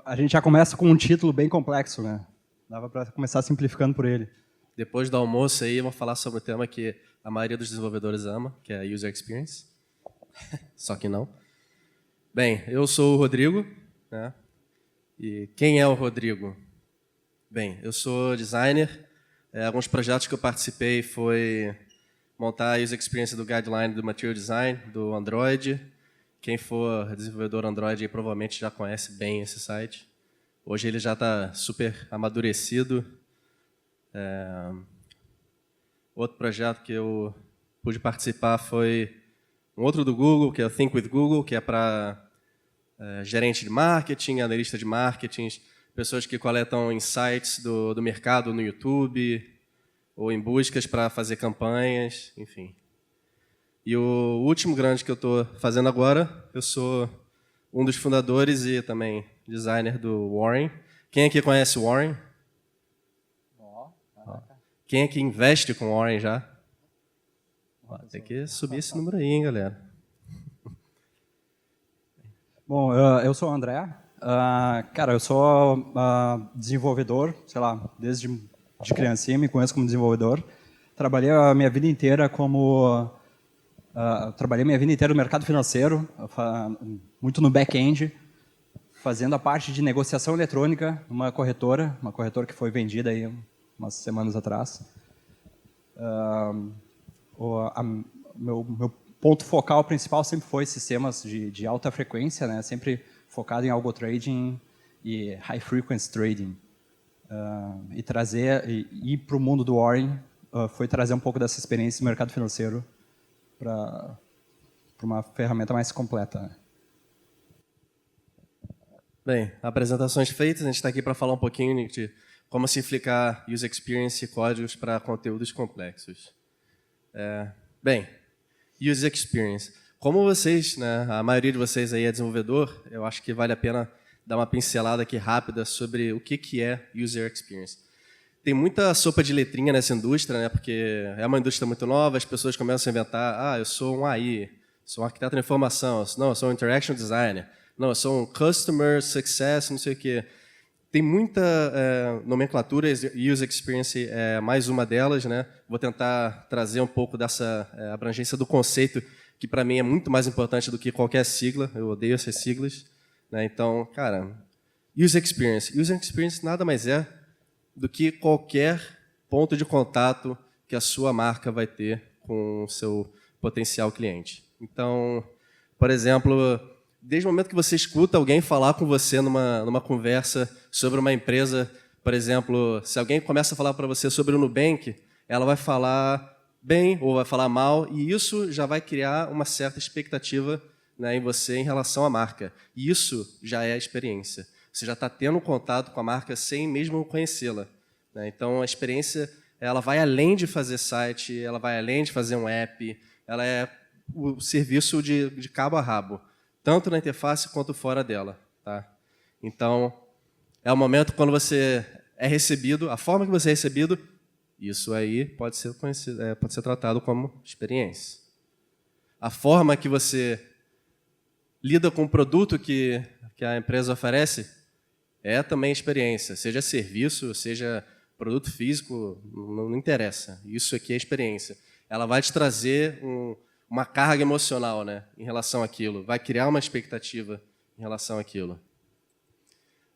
A gente já começa com um título bem complexo, né? Dava para começar simplificando por ele. Depois do almoço aí, vamos falar sobre o tema que a maioria dos desenvolvedores ama, que é User Experience. Só que não. Bem, eu sou o Rodrigo, né? E quem é o Rodrigo? Bem, eu sou designer. Alguns projetos que eu participei foi montar a User Experience do Guideline do Material Design, do Android. Quem for desenvolvedor Android aí, provavelmente já conhece bem esse site. Hoje ele já está super amadurecido. Outro projeto que eu pude participar foi um outro do Google, que é o Think with Google, que é para gerente de marketing, analista de marketing, pessoas que coletam insights do mercado no YouTube ou em buscas para fazer campanhas, enfim. E o último grande que eu estou fazendo agora, eu sou um dos fundadores e também designer do Warren. Quem aqui conhece o Warren? Quem aqui investe com o Warren já? Tem que subir esse número aí, hein, galera? Bom, eu sou o André. Cara, eu sou desenvolvedor, sei lá, desde de criancinha me conheço como desenvolvedor. Trabalhei a minha vida inteira no mercado financeiro, muito no back-end, fazendo a parte de negociação eletrônica numa corretora que foi vendida aí umas semanas atrás. Meu ponto focal principal sempre foi sistemas de alta frequência, né? Sempre focado em algo trading e high frequency trading. Ir para o mundo do Warren foi trazer um pouco dessa experiência no mercado financeiro para uma ferramenta mais completa. Né? Bem, apresentações feitas, a gente está aqui para falar um pouquinho de como simplificar user experience e códigos para conteúdos complexos. Bem, user experience. Como vocês, né, a maioria de vocês aí é desenvolvedor, eu acho que vale a pena dar uma pincelada aqui rápida sobre o que é user experience. Tem muita sopa de letrinha nessa indústria, né, porque é uma indústria muito nova, as pessoas começam a inventar, eu sou um AI, sou um arquiteto de informação, não, eu sou um interaction designer, não, eu sou um customer success, não sei o quê. Tem muita nomenclatura, user experience é mais uma delas, né? Vou tentar trazer um pouco dessa abrangência do conceito, que para mim é muito mais importante do que qualquer sigla, eu odeio essas siglas. Né? Então, cara, user experience nada mais é do que qualquer ponto de contato que a sua marca vai ter com o seu potencial cliente. Então, por exemplo, desde o momento que você escuta alguém falar com você numa conversa sobre uma empresa, por exemplo, se alguém começa a falar para você sobre o Nubank, ela vai falar bem ou vai falar mal, e isso já vai criar uma certa expectativa, né, em você em relação à marca. E isso já é a experiência. Você já está tendo contato com a marca sem mesmo conhecê-la. Né? Então, a experiência ela vai além de fazer site, ela vai além de fazer um app, ela é o serviço de cabo a rabo, tanto na interface quanto fora dela. Tá? Então, é o momento quando você é recebido, a forma que você é recebido, isso aí pode ser tratado como experiência. A forma que você lida com o produto que a empresa oferece é também experiência, seja serviço, seja produto físico, não interessa. Isso aqui é experiência. Ela vai te trazer uma carga emocional, né, em relação àquilo, vai criar uma expectativa em relação àquilo.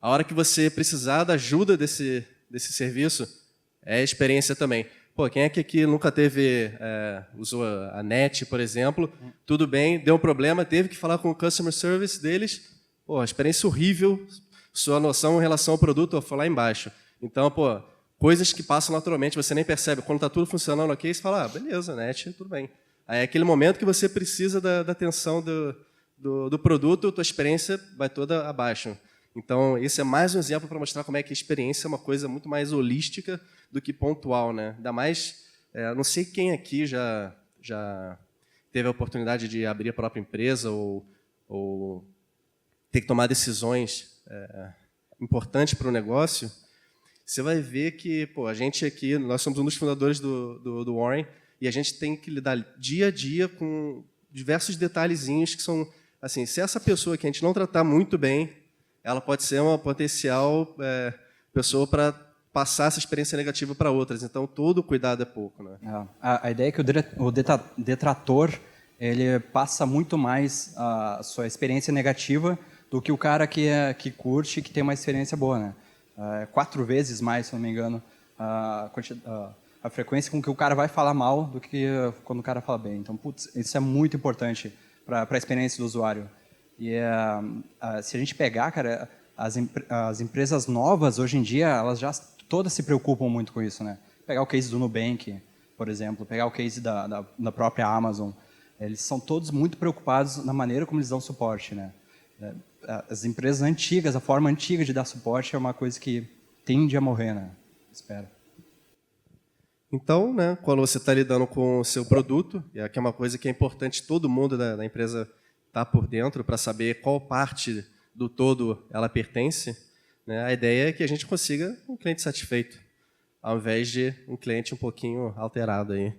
A hora que você precisar da ajuda desse serviço, é experiência também. Pô, quem é que aqui nunca usou a NET, por exemplo, tudo bem, deu um problema, teve que falar com o customer service deles, pô, experiência horrível, sua noção em relação ao produto foi lá embaixo. Então, pô, coisas que passam naturalmente, você nem percebe. Quando está tudo funcionando ok, você fala, beleza, NET, tudo bem. Aí é aquele momento que você precisa da atenção do produto, a tua experiência vai toda abaixo. Então, esse é mais um exemplo para mostrar como é que a experiência é uma coisa muito mais holística do que pontual. Né? Ainda mais, não sei quem aqui já teve a oportunidade de abrir a própria empresa ou ter que tomar decisões importantes para o negócio. Você vai ver que a gente aqui, nós somos um dos fundadores do Warren, e a gente tem que lidar dia a dia com diversos detalhezinhos que são, assim, se essa pessoa que a gente não tratar muito bem, ela pode ser uma potencial pessoa para passar essa experiência negativa para outras. Então, todo cuidado é pouco, né? A ideia é que o detrator ele passa muito mais a sua experiência negativa do que o cara que curte, que tem uma experiência boa, né? 4 vezes mais, se não me engano, a frequência com que o cara vai falar mal do que quando o cara fala bem. Então, putz, isso é muito importante para a experiência do usuário. E se a gente pegar, cara, as empresas novas hoje em dia, elas já todas se preocupam muito com isso, né? Pegar o case do Nubank, por exemplo, pegar o case da própria Amazon, eles são todos muito preocupados na maneira como eles dão suporte, né? As empresas antigas, a forma antiga de dar suporte é uma coisa que tende a morrer, né? Espero. Então, né, quando você está lidando com o seu produto, e que é uma coisa que é importante todo mundo da empresa estar por dentro para saber qual parte do todo ela pertence, né, a ideia é que a gente consiga um cliente satisfeito, ao invés de um cliente um pouquinho alterado aí.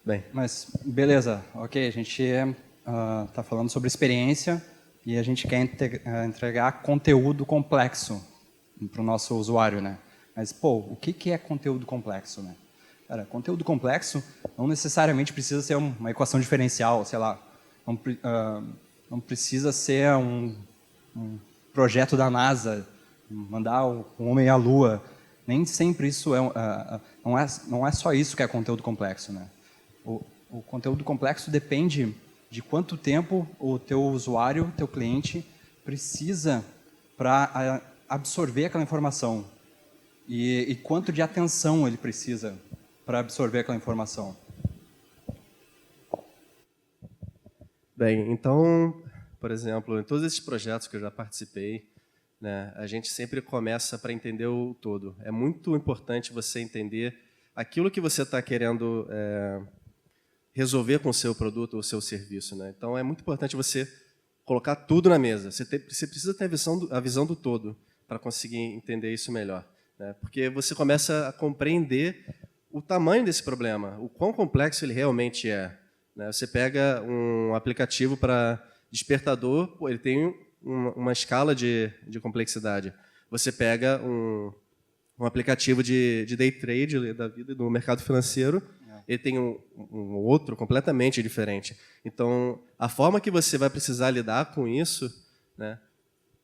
Bem. Mas, beleza, ok, a gente está falando sobre experiência e a gente quer entregar conteúdo complexo para o nosso usuário, né? Mas, pô, o que é conteúdo complexo, né? Cara, conteúdo complexo não necessariamente precisa ser uma equação diferencial, sei lá, não precisa ser um projeto da NASA, mandar um homem à Lua. Nem sempre isso não é só isso que é conteúdo complexo, né? O conteúdo complexo depende de quanto tempo o teu usuário, teu cliente, precisa para absorver aquela informação e quanto de atenção ele precisa para absorver aquela informação. Bem, então, por exemplo, em todos esses projetos que eu já participei, né, a gente sempre começa para entender o todo. É muito importante você entender aquilo que você está querendo resolver com o seu produto ou o seu serviço, né? Então, é muito importante você colocar tudo na mesa. Você precisa ter a visão do todo para conseguir entender isso melhor, né? Porque você começa a compreender o tamanho desse problema, o quão complexo ele realmente é, né? Você pega um aplicativo para despertador, pô, ele tem uma escala de complexidade. Você pega um aplicativo de day trade da vida do mercado financeiro, ele tem um outro completamente diferente. Então, a forma que você vai precisar lidar com isso, né,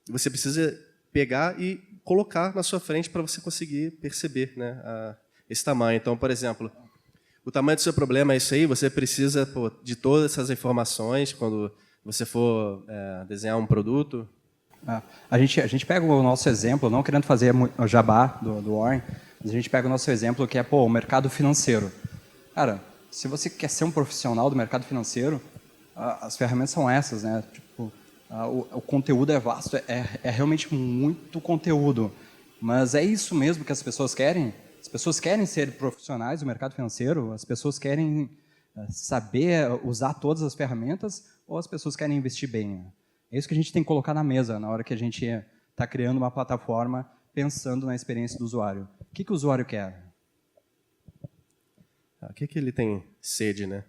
você precisa pegar e colocar na sua frente para você conseguir perceber, né, esse tamanho. Então, por exemplo, o tamanho do seu problema é isso aí, você precisa de todas essas informações quando você for desenhar um produto. A gente pega o nosso exemplo, não querendo fazer o jabá do Warren, mas a gente pega o nosso exemplo que é o mercado financeiro. Cara, se você quer ser um profissional do mercado financeiro, as ferramentas são essas, né? Tipo, o conteúdo é vasto, é realmente muito conteúdo. Mas é isso mesmo que as pessoas querem? As pessoas querem ser profissionais do mercado financeiro? As pessoas querem saber usar todas as ferramentas? Ou as pessoas querem investir bem? É isso que a gente tem que colocar na mesa na hora que a gente está criando uma plataforma pensando na experiência do usuário. O que o usuário quer? O que ele tem sede, né?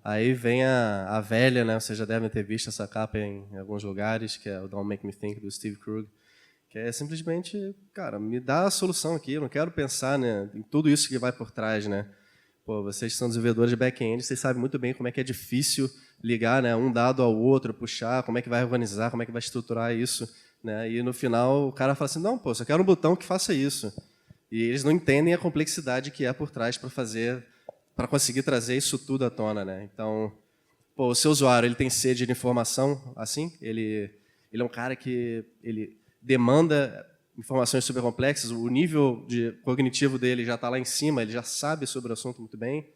Aí vem a velha, né? Vocês já devem ter visto essa capa em alguns lugares, que é o Don't Make Me Think, do Steve Krug, que é simplesmente, cara, me dá a solução aqui, eu não quero pensar, né, em tudo isso que vai por trás, né? Pô, vocês são desenvolvedores de back-end, vocês sabem muito bem como é que é difícil ligar, né, um dado ao outro, puxar, como é que vai organizar, como é que vai estruturar isso, né? E no final o cara fala assim, não, pô, só quero um botão que faça isso. E eles não entendem a complexidade que é por trás para conseguir trazer isso tudo à tona, né? Então, pô, o seu usuário, ele tem sede de informação, assim? Ele é um cara que ele demanda informações super complexas, o nível cognitivo dele já está lá em cima, ele já sabe sobre o assunto muito bem?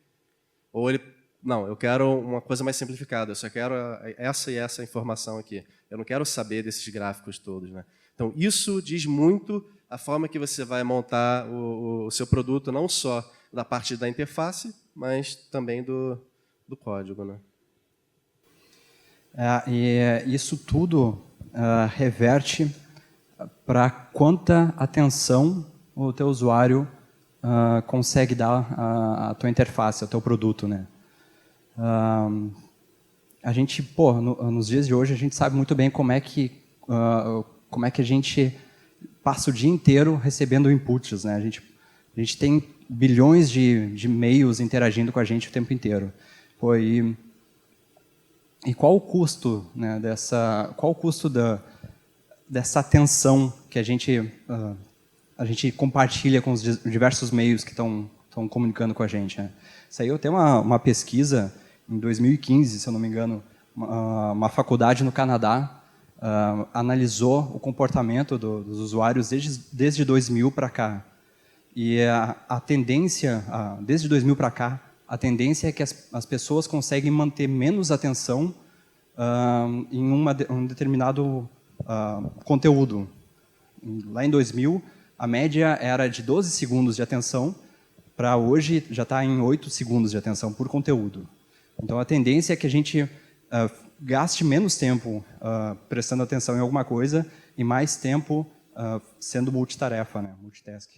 Ou ele, não, eu quero uma coisa mais simplificada, eu só quero essa e essa informação aqui. Eu não quero saber desses gráficos todos, né? Então, isso diz muito a forma que você vai montar o seu produto, não só da parte da interface, mas também do código, né? E isso tudo reverte para quanta atenção o teu usuário consegue dar à tua interface, ao teu produto, né? a gente, nos dias de hoje, a gente sabe muito bem como é que a gente passa o dia inteiro recebendo inputs, né? A gente tem bilhões de e-mails interagindo com a gente o tempo inteiro. E qual o custo, né, dessa atenção que a gente compartilha com os diversos meios que estão comunicando com a gente, né? Saiu até uma pesquisa em 2015, se eu não me engano, uma faculdade no Canadá analisou o comportamento dos usuários desde 2000 para cá. E a tendência, desde 2000 para cá, a tendência é que as pessoas conseguem manter menos atenção em um determinado conteúdo. Lá em 2000, a média era de 12 segundos de atenção, para hoje já está em 8 segundos de atenção por conteúdo. Então, a tendência é que a gente gaste menos tempo prestando atenção em alguma coisa e mais tempo sendo multitarefa, né? Multitask.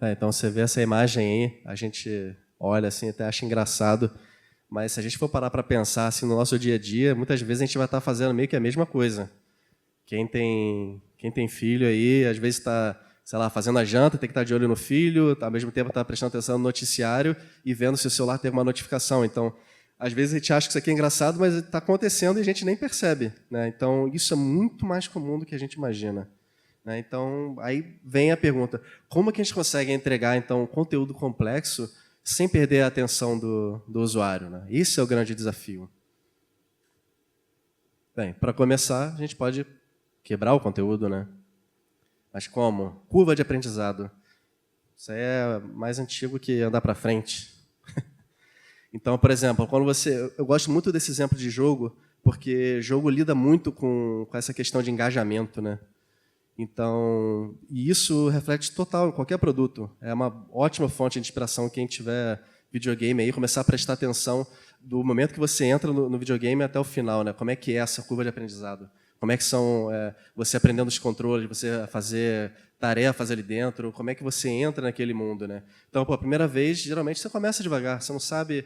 Então, você vê essa imagem aí, a gente olha assim, até acha engraçado, mas se a gente for parar para pensar assim, no nosso dia a dia, muitas vezes a gente vai estar fazendo meio que a mesma coisa. Quem tem filho aí, às vezes está, sei lá, fazendo a janta, tem que estar de olho no filho, ao mesmo tempo está prestando atenção no noticiário e vendo se o celular tem uma notificação. Então, às vezes a gente acha que isso aqui é engraçado, mas está acontecendo e a gente nem percebe, né? Então, isso é muito mais comum do que a gente imagina. Então, aí vem a pergunta, como que a gente consegue entregar, então, um conteúdo complexo sem perder a atenção do usuário, né? Esse é o grande desafio. Bem, para começar, a gente pode quebrar o conteúdo, né? Mas como? Curva de aprendizado. Isso aí é mais antigo que andar para frente. Então, por exemplo, eu gosto muito desse exemplo de jogo, porque jogo lida muito com essa questão de engajamento, né? Então, e isso reflete total em qualquer produto. É uma ótima fonte de inspiração quem tiver videogame aí, começar a prestar atenção do momento que você entra no videogame até o final, né? Como é que é essa curva de aprendizado? Como é que são você aprendendo os controles, você fazer tarefas ali dentro, como é que você entra naquele mundo, né? Então, a primeira vez, geralmente você começa devagar, você não sabe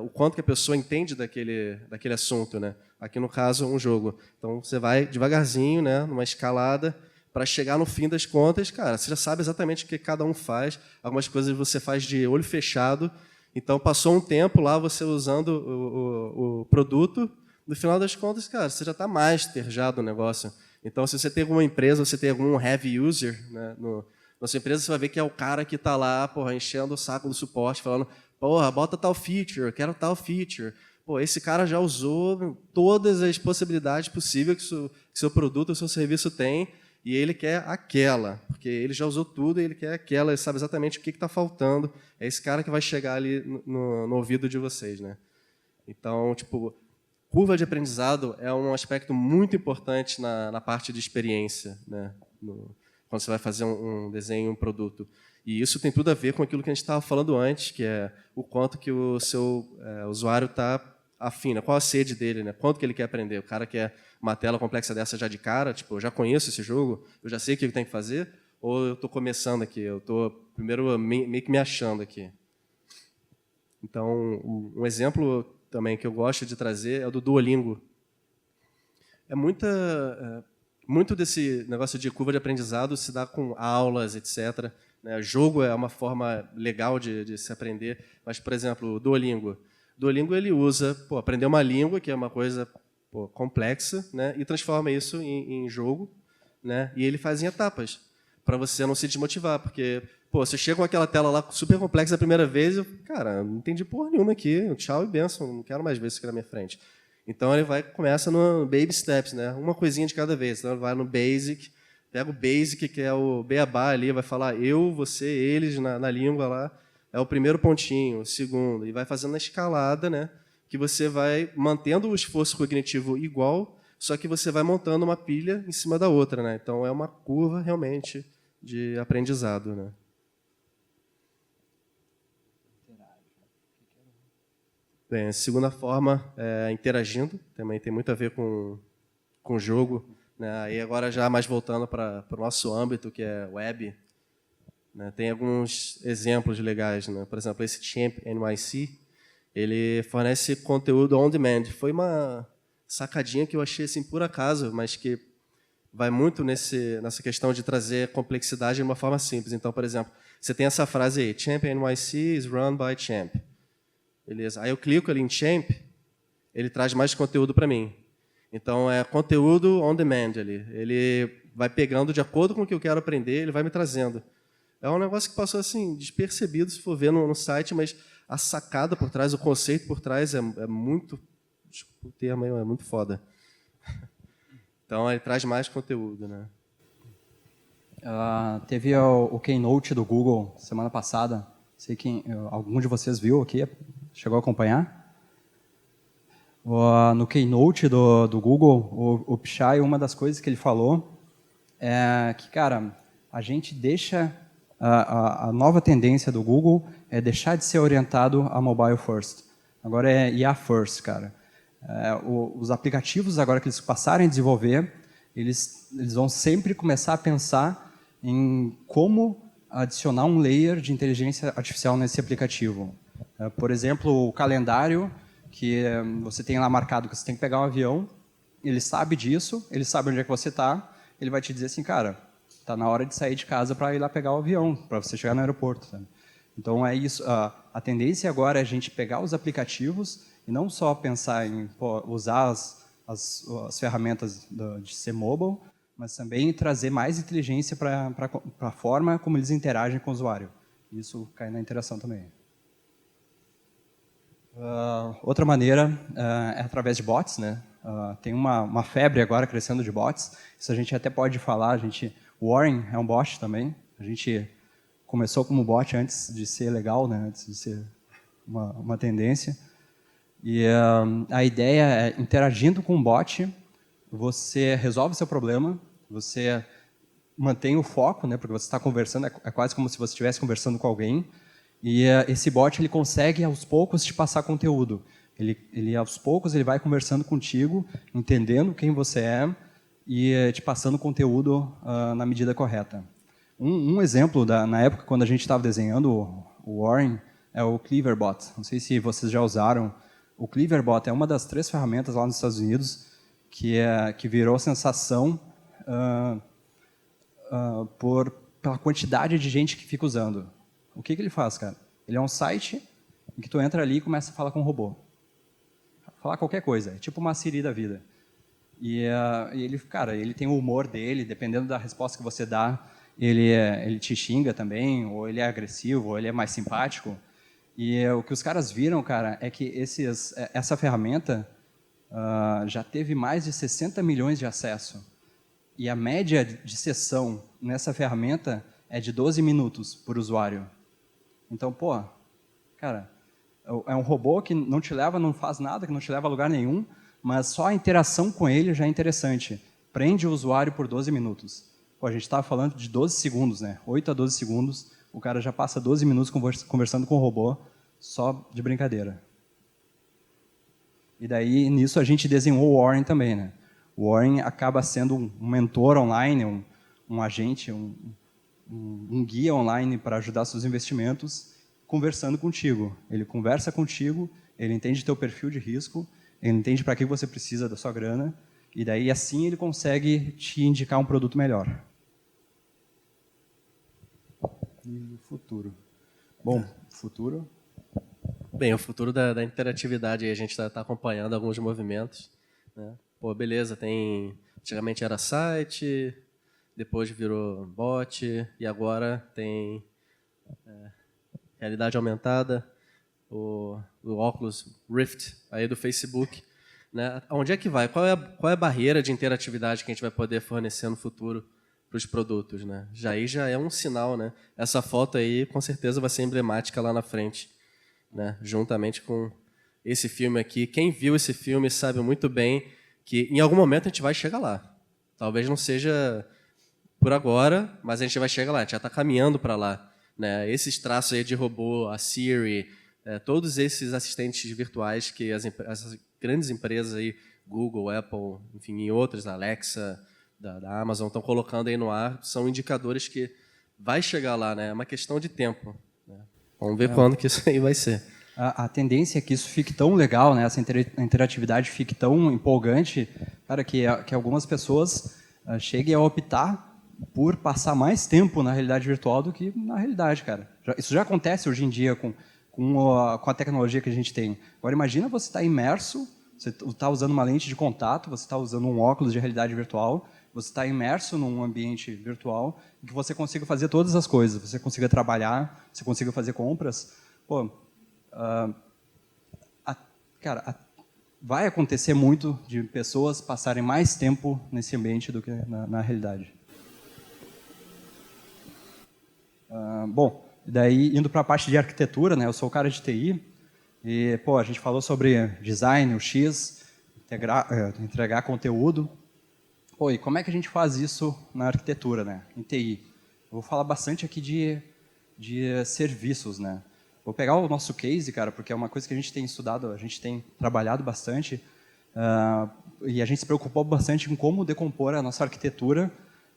o quanto que a pessoa entende daquele assunto, né? Aqui no caso, um jogo. Então, você vai devagarzinho, né, numa escalada, para chegar no fim das contas, cara, você já sabe exatamente o que cada um faz, algumas coisas você faz de olho fechado, então passou um tempo lá você usando o produto, no final das contas, cara, você já está master já do negócio. Então, se você tem alguma empresa, você tem algum heavy user, né, na sua empresa, você vai ver que é o cara que está lá, enchendo o saco do suporte, falando, bota tal feature, eu quero tal feature. Esse cara já usou todas as possibilidades possíveis que seu produto ou seu serviço tem, e ele quer aquela, porque ele já usou tudo e ele quer aquela, ele sabe exatamente o que está faltando. É esse cara que vai chegar ali no ouvido de vocês, né? Então, curva de aprendizado é um aspecto muito importante na parte de experiência, né? Quando você vai fazer um desenho, um produto. E isso tem tudo a ver com aquilo que a gente estava falando antes, que é o quanto que o seu usuário está afim, né? Qual a sede dele, né? Quanto que ele quer aprender. O cara quer uma tela complexa dessa já de cara, eu já conheço esse jogo, eu já sei o que ele tem que fazer, ou eu estou começando aqui, eu estou primeiro meio que me achando aqui. Então, um exemplo também que eu gosto de trazer é o do Duolingo. Muito desse negócio de curva de aprendizado se dá com aulas, etc. Né? Jogo é uma forma legal de se aprender, mas, por exemplo, o Duolingo. Duolingo ele usa, aprender uma língua, que é uma coisa complexa, né? E transforma isso em jogo, né? E ele faz em etapas, para você não se desmotivar, porque você chega com aquela tela lá super complexa a primeira vez, cara, não entendi porra nenhuma aqui, tchau e benção, não quero mais ver isso aqui na minha frente. Então ele começa no baby steps, né? Uma coisinha de cada vez. Então ele vai no basic, pega o basic, que é o beabá ali, vai falar eu, você, eles na língua lá, é o primeiro pontinho, o segundo, e vai fazendo a escalada, né? Que você vai mantendo o esforço cognitivo igual, só que você vai montando uma pilha em cima da outra, né? Então é uma curva realmente de aprendizado, né? Bem, a segunda forma é interagindo, também tem muito a ver com o jogo, né? E agora já mais voltando para o nosso âmbito, que é web, né? Tem alguns exemplos legais, né? Por exemplo, esse Champ NYC, ele fornece conteúdo on demand. Foi uma sacadinha que eu achei assim por acaso, mas que vai muito nessa questão de trazer complexidade de uma forma simples. Então, por exemplo, você tem essa frase aí, Champ NYC is run by Champ. Beleza. Aí eu clico ali em Champ, ele traz mais conteúdo para mim. Então, é conteúdo on demand ali. Ele vai pegando de acordo com o que eu quero aprender, ele vai me trazendo. É um negócio que passou assim, despercebido, se for ver no site, mas a sacada por trás, o conceito por trás é muito, desculpa o termo aí, é muito foda. Então, ele traz mais conteúdo, né? Teve o Keynote do Google semana passada. Sei que algum de vocês viu aqui, chegou a acompanhar? No Keynote do Google, o Pichai, uma das coisas que ele falou é que, cara, a gente deixa... A nova tendência do Google é deixar de ser orientado a mobile first. Agora é IA first, cara. Os aplicativos, agora que eles passarem a desenvolver, eles vão sempre começar a pensar em como adicionar um layer de inteligência artificial nesse aplicativo. Por exemplo, o calendário, que você tem lá marcado que você tem que pegar um avião, ele sabe disso, ele sabe onde é que você está, ele vai te dizer assim, cara, está na hora de sair de casa para ir lá pegar o avião, para você chegar no aeroporto. Sabe? Então, é isso. A tendência agora é a gente pegar os aplicativos e não só pensar em usar as ferramentas de ser mobile, mas também trazer mais inteligência para a forma como eles interagem com o usuário. Isso cai na interação também. Outra maneira é através de bots, né? Tem uma febre agora crescendo de bots. Isso a gente até pode falar. O Warren é um bot também. A gente começou como bot antes de ser legal, né? Antes de ser uma tendência. E a ideia é, interagindo com o bot, você resolve o seu problema, você mantém o foco, né? Porque você está conversando, é quase como se você estivesse conversando com alguém. E esse bot ele consegue, aos poucos, te passar conteúdo. Ele aos poucos, ele vai conversando contigo, entendendo quem você é e te passando conteúdo na medida correta. Um exemplo, na época, quando a gente estava desenhando o Warren, é o Cleverbot. Não sei se vocês já usaram. O Cleverbot é uma das 3 ferramentas lá nos Estados Unidos que virou sensação pela quantidade de gente que fica usando. O que ele faz, cara? Ele é um site em que tu entra ali e começa a falar com um robô. Falar qualquer coisa. É tipo uma Siri da vida. E ele, cara, ele tem o humor dele, dependendo da resposta que você dá, ele te xinga também, ou ele é agressivo, ou ele é mais simpático. E o que os caras viram, cara, é que essa ferramenta já teve mais de 60 milhões de acesso. E a média de sessão nessa ferramenta é de 12 minutos por usuário. Então, pô, cara, é um robô que não te leva, não faz nada, que não te leva a lugar nenhum, mas só a interação com ele já é interessante. Prende o usuário por 12 minutos. Pô, a gente estava falando de 12 segundos, né? 8 a 12 segundos, o cara já passa 12 minutos conversando com o robô, só de brincadeira. E daí, nisso, a gente desenhou o Warren também, né? O Warren acaba sendo um mentor online, um agente, um guia online para ajudar seus investimentos, conversando contigo. Ele conversa contigo, ele entende teu perfil de risco, ele entende para que você precisa da sua grana, e daí assim ele consegue te indicar um produto melhor. E o futuro? Bom, futuro... Bem, o futuro da interatividade, aí a gente está acompanhando alguns movimentos. Né? Pô, beleza, antigamente era site, depois virou bot, e agora tem realidade aumentada, o Oculus Rift aí do Facebook. Né? Onde é que vai? Qual é a barreira de interatividade que a gente vai poder fornecer no futuro para os produtos? Né? Já é um sinal. Né? Essa foto aí, com certeza, vai ser emblemática lá na frente. Né? Juntamente com esse filme aqui. Quem viu esse filme sabe muito bem que em algum momento a gente vai chegar lá. Talvez não seja por agora, mas a gente vai chegar lá, a gente já está caminhando para lá. Né? Esses traços aí de robô, a Siri, todos esses assistentes virtuais que essas grandes empresas aí, Google, Apple, enfim, e outras, a Alexa, da Amazon, estão colocando aí no ar, são indicadores que vai chegar lá, né? É uma questão de tempo. Né? Vamos ver quando que isso aí vai ser. a tendência é que isso fique tão legal, né? Essa interatividade fique tão empolgante, cara, que algumas pessoas cheguem a optar por passar mais tempo na realidade virtual do que na realidade, cara. Isso já acontece hoje em dia com a tecnologia que a gente tem. Agora, imagina você estar imerso, você está usando uma lente de contato, você está usando um óculos de realidade virtual, você está imerso num ambiente virtual em que você consiga fazer todas as coisas, você consiga trabalhar, você consiga fazer compras. Pô, cara, vai acontecer muito de pessoas passarem mais tempo nesse ambiente do que na realidade. Bom, daí indo para a parte de arquitetura, né? Eu sou o cara de TI e pô, a gente falou sobre design, o X, entregar conteúdo. Pô, e como é que a gente faz isso na arquitetura, né? Em TI? Eu vou falar bastante aqui de serviços, né? Vou pegar o nosso case, cara, porque é uma coisa que a gente tem estudado, a gente tem trabalhado bastante, e a gente se preocupou bastante em como decompor a nossa arquitetura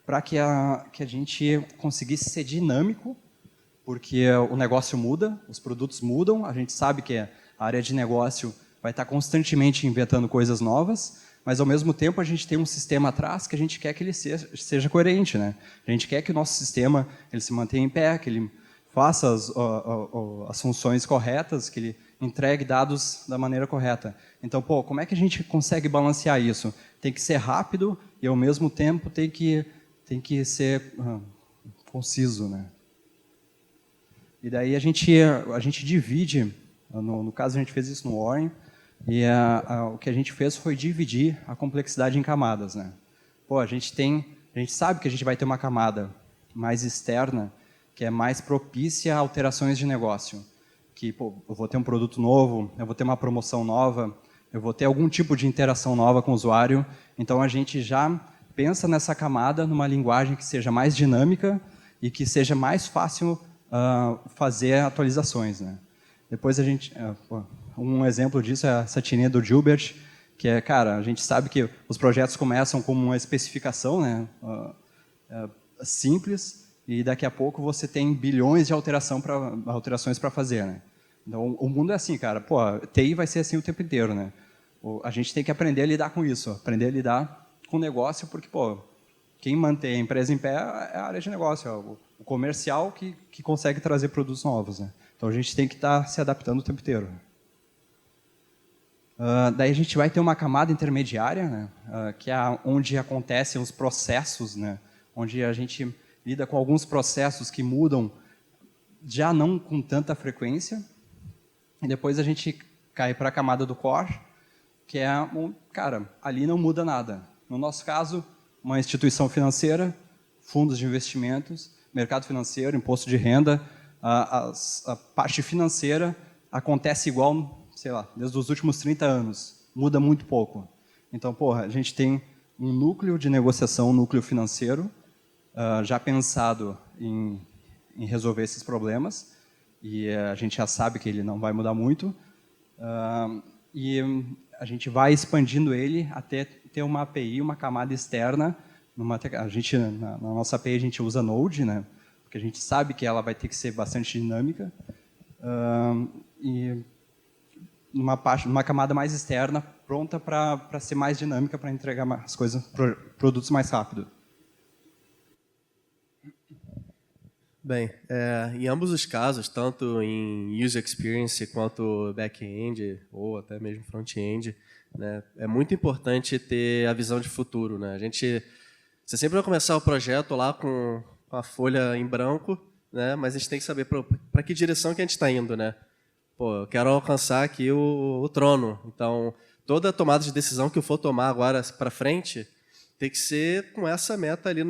para que a gente conseguisse ser dinâmico, porque o negócio muda, os produtos mudam, a gente sabe que a área de negócio vai estar constantemente inventando coisas novas, mas ao mesmo tempo a gente tem um sistema atrás que a gente quer que ele seja coerente, né? A gente quer que o nosso sistema ele se mantenha em pé, que ele faça as funções corretas, que ele entregue dados da maneira correta. Então, pô, como é que a gente consegue balancear isso? Tem que ser rápido e, ao mesmo tempo, tem que ser conciso, né? E daí a gente divide, no caso a gente fez isso no Warren, e o que a gente fez foi dividir a complexidade em camadas, né? Pô, a gente sabe que a gente vai ter uma camada mais externa, que é mais propícia a alterações de negócio. Que, pô, eu vou ter um produto novo, eu vou ter uma promoção nova, eu vou ter algum tipo de interação nova com o usuário. Então, a gente já pensa nessa camada numa linguagem que seja mais dinâmica e que seja mais fácil fazer atualizações, né? Depois a gente... um exemplo disso é a satirinha do Gilbert, que é, cara, a gente sabe que os projetos começam como uma especificação, né, simples, e daqui a pouco você tem bilhões de alterações para fazer, né? Então, o mundo é assim, cara. Pô, TI vai ser assim o tempo inteiro, né? A gente tem que aprender a lidar com isso, aprender a lidar com o negócio, porque, pô, quem mantém a empresa em pé é a área de negócio, é o comercial que consegue trazer produtos novos, né? Então, a gente tem que estar se adaptando o tempo inteiro. Daí a gente vai ter uma camada intermediária, né? Que é onde acontecem os processos, né? Onde a gente lida com alguns processos que mudam já não com tanta frequência. E depois a gente cai para a camada do core, que é, cara, ali não muda nada. No nosso caso, uma instituição financeira, fundos de investimentos, mercado financeiro, imposto de renda, a parte financeira acontece igual, sei lá, desde os últimos 30 anos, muda muito pouco. Então, porra, a gente tem um núcleo de negociação, um núcleo financeiro, já pensado em resolver esses problemas, e a gente já sabe que ele não vai mudar muito, e a gente vai expandindo ele até ter uma API, uma camada externa. Na nossa API a gente usa Node, né, porque a gente sabe que ela vai ter que ser bastante dinâmica, e numa camada mais externa, pronta para ser mais dinâmica, para entregar as coisas, produtos mais rápido. Bem, em ambos os casos, tanto em user experience quanto back-end ou até mesmo front-end, né, é muito importante ter a visão de futuro, né? Você sempre vai começar o projeto lá com a folha em branco, né? Mas a gente tem que saber para que direção que a gente está indo, né? Pô, eu quero alcançar aqui o trono. Então, toda tomada de decisão que eu for tomar agora para frente tem que ser com essa meta ali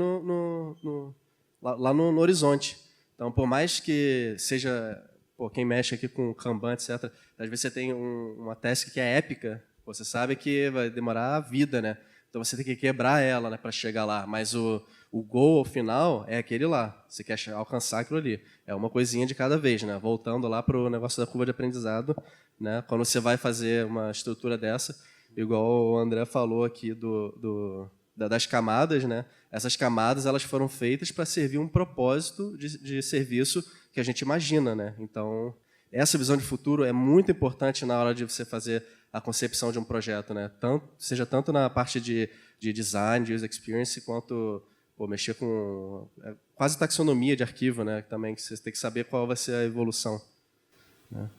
lá no horizonte. Então, por mais que seja, quem mexe aqui com Kanban, etc., às vezes você tem uma task que é épica, você sabe que vai demorar a vida, né? Então você tem que quebrar ela, né, para chegar lá. Mas o goal final é aquele lá. Você quer alcançar aquilo ali. É uma coisinha de cada vez, né? Voltando lá para o negócio da curva de aprendizado, né? Quando você vai fazer uma estrutura dessa, igual o André falou aqui das camadas, né? Essas camadas elas foram feitas para servir um propósito de serviço que a gente imagina, né? Então, essa visão de futuro é muito importante na hora de você fazer a concepção de um projeto, né? Seja tanto na parte de design, de user experience, quanto mexer com quase taxonomia de arquivo, né? Também que você tem que saber qual vai ser a evolução. Né?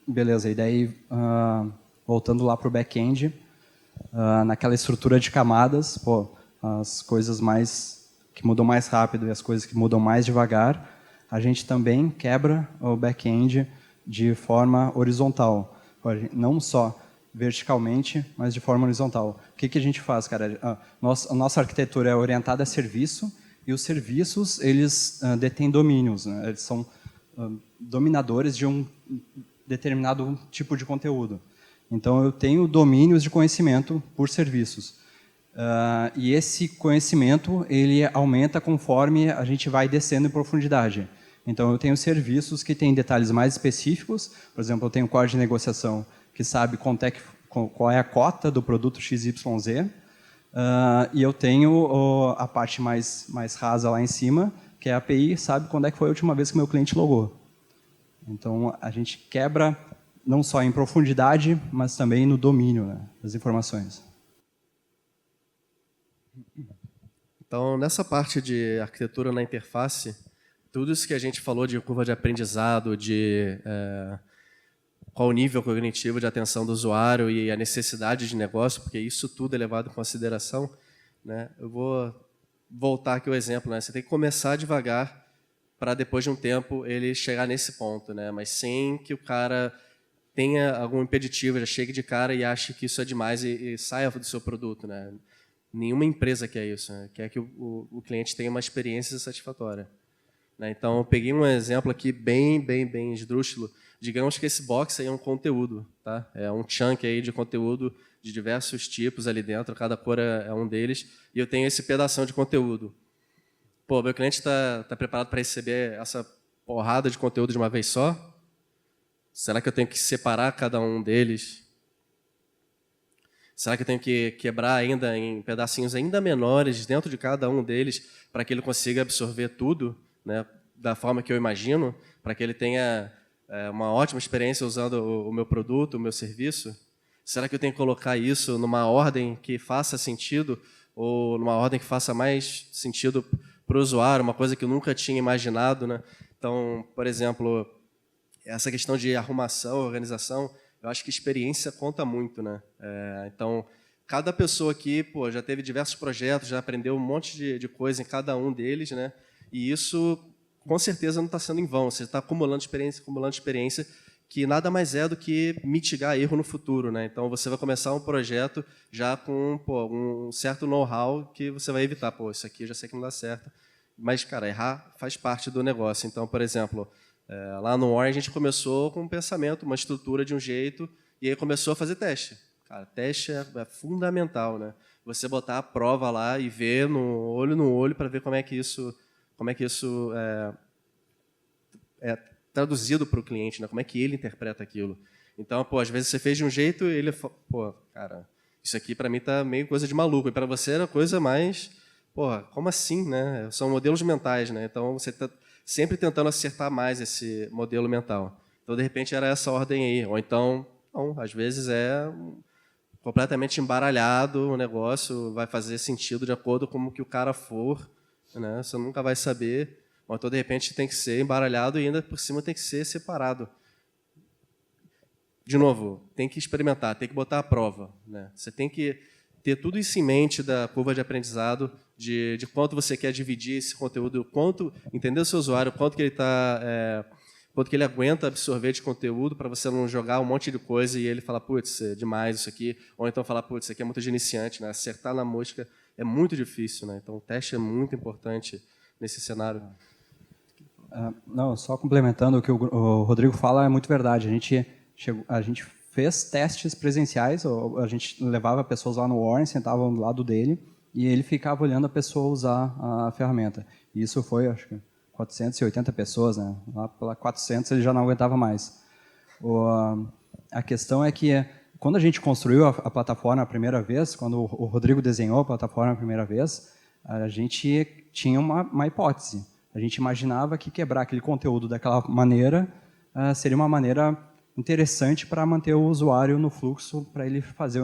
Beleza, e daí, voltando lá para o back-end, naquela estrutura de camadas, as coisas que mudam mais rápido e as coisas que mudam mais devagar, a gente também quebra o back-end de forma horizontal. Não só verticalmente, mas de forma horizontal. O que a gente faz, cara? A nossa arquitetura é orientada a serviço, e os serviços, eles detêm domínios, né? Eles são dominadores de um determinado tipo de conteúdo. Então, eu tenho domínios de conhecimento por serviços. E esse conhecimento, ele aumenta conforme a gente vai descendo em profundidade. Então, eu tenho serviços que têm detalhes mais específicos. Por exemplo, eu tenho um código de negociação que sabe qual é a cota do produto XYZ. E eu tenho a parte mais rasa lá em cima, que é a API, sabe quando é que foi a última vez que meu cliente logou. Então, a gente quebra não só em profundidade, mas também no domínio, né, das informações. Então, nessa parte de arquitetura na interface, tudo isso que a gente falou de curva de aprendizado, de qual o nível cognitivo de atenção do usuário e a necessidade de negócio, porque isso tudo é levado em consideração, né? Eu vou voltar aqui ao exemplo, né? Você tem que começar devagar para depois de um tempo ele chegar nesse ponto, né? Mas sem que o cara tenha algum impeditivo, já chegue de cara e ache que isso é demais e saia do seu produto, né? Nenhuma empresa quer isso, né? Quer que o cliente tenha uma experiência satisfatória. Né? Então, eu peguei um exemplo aqui bem esdrúxulo. Digamos que esse box aí é um conteúdo, tá? É um chunk aí de conteúdo de diversos tipos ali dentro, cada cor é um deles, e eu tenho esse pedação de conteúdo. Pô, meu cliente está preparado para receber essa porrada de conteúdo de uma vez só? Será que eu tenho que separar cada um deles? Será que eu tenho que quebrar ainda em pedacinhos ainda menores dentro de cada um deles para que ele consiga absorver tudo, né, da forma que eu imagino, para que ele tenha uma ótima experiência usando o meu produto, o meu serviço? Será que eu tenho que colocar isso numa ordem que faça sentido ou numa ordem que faça mais sentido para o usuário, uma coisa que eu nunca tinha imaginado, né? Então, por exemplo, essa questão de arrumação, organização, eu acho que experiência conta muito, né? Então, cada pessoa aqui, já teve diversos projetos, já aprendeu um monte de coisa em cada um deles, né? E isso, com certeza, não está sendo em vão. Você está acumulando experiência, que nada mais é do que mitigar erro no futuro, né? Então, você vai começar um projeto já com um certo know-how que você vai evitar. Isso aqui eu já sei que não dá certo. Mas, cara, errar faz parte do negócio. Então, por exemplo, lá no Warren a gente começou com um pensamento, uma estrutura de um jeito, e aí começou a fazer teste. Cara, teste é fundamental, né? Você botar a prova lá e ver no olho para ver como é que isso é traduzido para o cliente, né? Como é que ele interpreta aquilo. Então, às vezes você fez de um jeito e ele fala, cara, isso aqui para mim tá meio coisa de maluco, e para você era coisa mais, como assim, né? São modelos mentais, né? Então você está sempre tentando acertar mais esse modelo mental. Então, de repente, era essa ordem aí. Ou então, não, às vezes é completamente embaralhado o negócio, vai fazer sentido de acordo com o que o cara for, né? Você nunca vai saber. Ou então, de repente, tem que ser embaralhado e ainda por cima tem que ser separado. De novo, tem que experimentar, tem que botar à prova, né? Você tem que ter tudo isso em mente da curva de aprendizado, de quanto você quer dividir esse conteúdo, entender o seu usuário, quanto que ele aguenta absorver de conteúdo, para você não jogar um monte de coisa e ele falar, putz, é demais isso aqui, ou então falar, putz, isso aqui é muito de iniciante, né? Acertar na mosca é muito difícil, né? Então o teste é muito importante nesse cenário. Não, só complementando o que o Rodrigo fala, é muito verdade. A gente fez testes presenciais, a gente levava pessoas lá no Warren, sentava do lado dele, e ele ficava olhando a pessoa usar a ferramenta. E isso foi, acho que, 480 pessoas, né? Lá pela 400 ele já não aguentava mais. A questão é que, quando a gente construiu a plataforma a primeira vez, quando o Rodrigo desenhou a plataforma a primeira vez, a gente tinha uma hipótese. A gente imaginava que quebrar aquele conteúdo daquela maneira seria uma maneira interessante para manter o usuário no fluxo, para ele fazer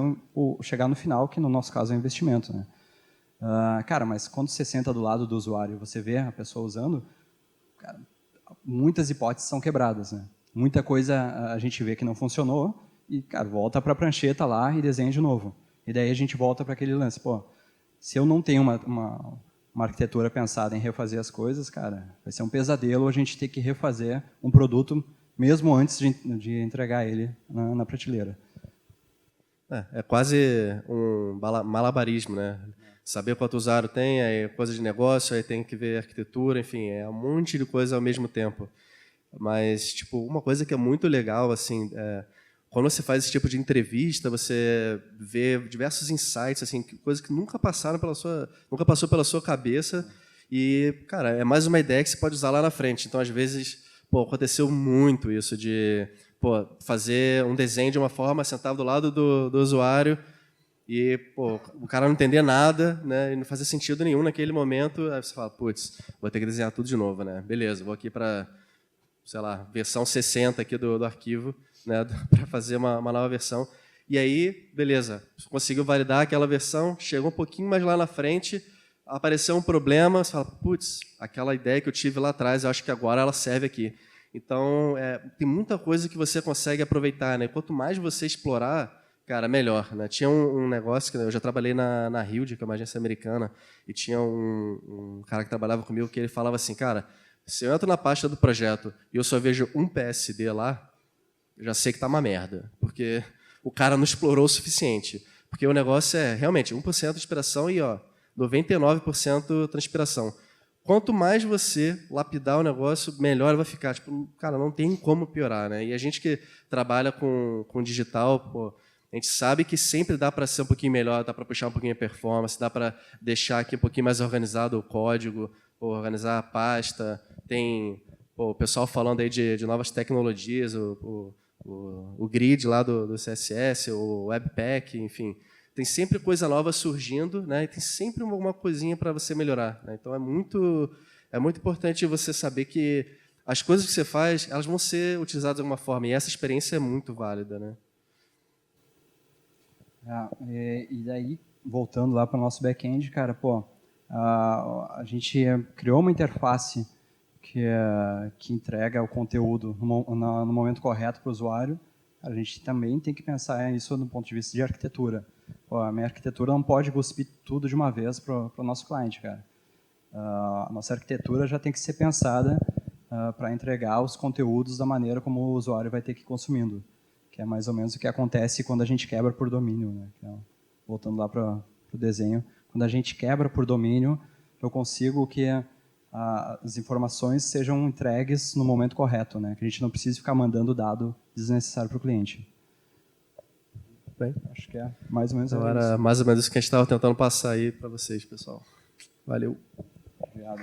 chegar no final, que no nosso caso é um investimento, né? Cara, mas quando você senta do lado do usuário e você vê a pessoa usando, cara, muitas hipóteses são quebradas, né? Muita coisa a gente vê que não funcionou e, cara, volta para a prancheta lá e desenha de novo. E daí a gente volta para aquele lance, pô, se eu não tenho uma arquitetura pensada em refazer as coisas, cara, vai ser um pesadelo a gente ter que refazer um produto mesmo antes de entregar ele na prateleira. É quase um malabarismo, né? Saber quanto usuário tem, aí coisa de negócio, aí tem que ver arquitetura, enfim, é um monte de coisa ao mesmo tempo. Mas, tipo, uma coisa que é muito legal, assim, quando você faz esse tipo de entrevista, você vê diversos insights, assim, coisas que nunca passou pela sua cabeça e, cara, é mais uma ideia que você pode usar lá na frente. Então, às vezes, aconteceu muito isso de, fazer um desenho de uma forma, sentar do lado do usuário e, o cara não entender nada, né, e não fazer sentido nenhum naquele momento. Aí você fala, putz, vou ter que desenhar tudo de novo, né? Beleza, vou aqui para, sei lá, versão 60 aqui do arquivo, né, para fazer uma nova versão. E aí, beleza, conseguiu validar aquela versão, chegou um pouquinho mais lá na frente, apareceu um problema, você fala, putz, aquela ideia que eu tive lá atrás, eu acho que agora ela serve aqui. Então, tem muita coisa que você consegue aproveitar, né? Quanto mais você explorar, cara, melhor, né? Tinha um negócio que eu já trabalhei na Hilde, que é uma agência americana, e tinha um cara que trabalhava comigo que ele falava assim, cara, se eu entro na pasta do projeto e eu só vejo um PSD lá, eu já sei que está uma merda, porque o cara não explorou o suficiente. Porque o negócio é realmente 1% de inspiração e 99% transpiração. Quanto mais você lapidar o negócio, melhor vai ficar. Tipo, cara, não tem como piorar, né? E a gente que trabalha com digital, a gente sabe que sempre dá para ser um pouquinho melhor, dá para puxar um pouquinho a performance, dá para deixar aqui um pouquinho mais organizado o código, organizar a pasta. Tem o pessoal falando aí de novas tecnologias, o grid lá do CSS, o Webpack, enfim. Tem sempre coisa nova surgindo, né? E tem sempre alguma coisinha para você melhorar, né? Então é muito importante você saber que as coisas que você faz, elas vão ser utilizadas de alguma forma, e essa experiência é muito válida, né? E daí, voltando lá para o nosso back-end, cara, a gente criou uma interface que entrega o conteúdo no momento correto para o usuário. A gente também tem que pensar isso do ponto de vista de arquitetura. A minha arquitetura não pode cuspir tudo de uma vez para o nosso cliente, cara. A nossa arquitetura já tem que ser pensada para entregar os conteúdos da maneira como o usuário vai ter que ir consumindo, que é mais ou menos o que acontece quando a gente quebra por domínio, né? Voltando lá para o desenho, quando a gente quebra por domínio, eu consigo que as informações sejam entregues no momento correto, né? Que a gente não precise ficar mandando dado desnecessário para o cliente. Bem, acho que é mais ou menos isso. Era mais ou menos isso que a gente estava tentando passar aí para vocês, pessoal. Valeu. Obrigado.